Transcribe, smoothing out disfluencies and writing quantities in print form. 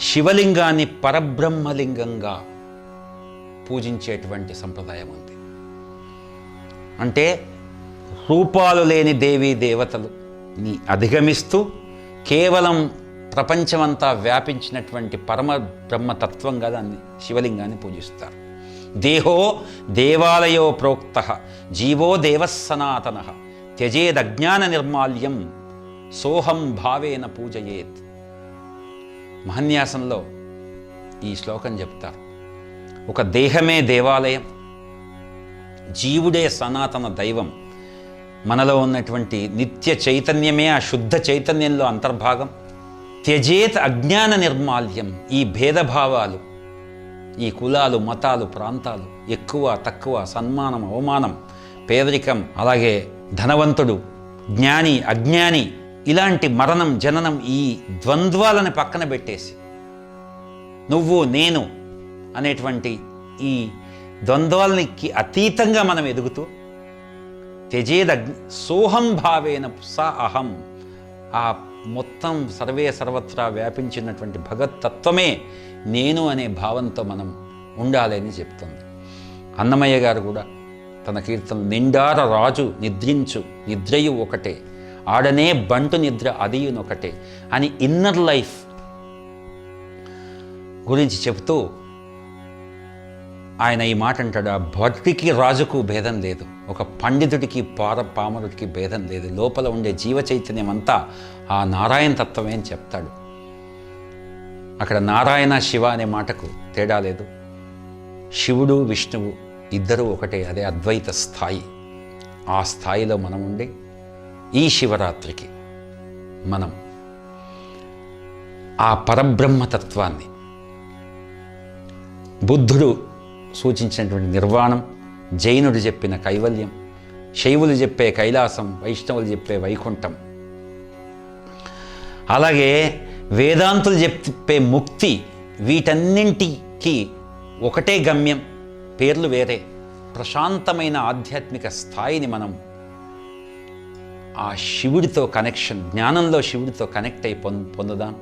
శివలింగాన్ని పరబ్రహ్మలింగంగా పూజించేటువంటి సంప్రదాయం ఉంది. అంటే రూపాలు లేని దేవీ దేవతలుని అధిగమిస్తూ కేవలం ప్రపంచమంతా వ్యాపించినటువంటి పరమ బ్రహ్మతత్వంగా దాన్ని శివలింగాన్ని పూజిస్తారు. దేహో దేవాలయో ప్రోక్త జీవో దేవస్సనాతన త్యజేదజ్ఞాన నిర్మాల్యం సోహం భావేన పూజయేత్. మహన్యాసంలో ఈ శ్లోకం చెప్తారు. ఒక దేహమే దేవాలయం, జీవుడే సనాతన దైవం, మనలో ఉన్నటువంటి నిత్య చైతన్యమే ఆ శుద్ధ చైతన్యంలో అంతర్భాగం. త్యజేత్ అజ్ఞాన నిర్మాల్యం. ఈ భేదభావాలు, ఈ కులాలు, మతాలు, ప్రాంతాలు, ఎక్కువ తక్కువ, సన్మానం అవమానం, పేదరికం, అలాగే ధనవంతుడు, జ్ఞాని అజ్ఞాని, ఇలాంటి మరణం జననం, ఈ ద్వంద్వాలను పక్కన పెట్టేసి నువ్వు నేను అనేటువంటి ఈ ద్వంద్వాలకి అతీతంగా మనం ఎదుగుతూ సోహం భావేన స అహం, ఆ మొత్తం సర్వే సర్వత్రా వ్యాపించినటువంటి భగవత్తత్వమే నేను అనే భావంతో మనం ఉండాలని చెప్తుంది. అన్నమయ్య గారు కూడా తన కీర్తన నిండార రాజు నిద్రించు నిద్రయు ఒకటే, ఆడనే బంటు నిద్ర అదియునొకటే అని ఇన్నర్ లైఫ్ గురించి చెబుతూ ఆయన ఈ మాట అంటాడు. ఆ భక్తికి రాజుకు భేదం లేదు, ఒక పండితుడికి పామరుడికి భేదం లేదు, లోపల ఉండే జీవ చైతన్యం అంతా ఆ నారాయణ తత్వమే అని చెప్తాడు. అక్కడ నారాయణ శివ అనే మాటకు తేడా లేదు. శివుడు విష్ణువు ఇద్దరూ ఒకటే, అదే అద్వైత స్థాయి. ఆ స్థాయిలో మనం ఉండి ఈ శివరాత్రికి మనం ఆ పరబ్రహ్మతత్వాన్ని, బుద్ధుడు సూచించినటువంటి నిర్వాణం, జైనుడు చెప్పిన కైవల్యం, శైవులు చెప్పే కైలాసం, వైష్ణవులు చెప్పే వైకుంఠం, అలాగే వేదాంతులు చెప్పే ముక్తి, వీటన్నింటికి ఒకటే గమ్యం, పేర్లు వేరే. ప్రశాంతమైన ఆధ్యాత్మిక స్థాయిని మనం ఆ శివుడితో కనెక్షన్, జ్ఞానంలో శివుడితో కనెక్ట్ అయి పొందుదాం.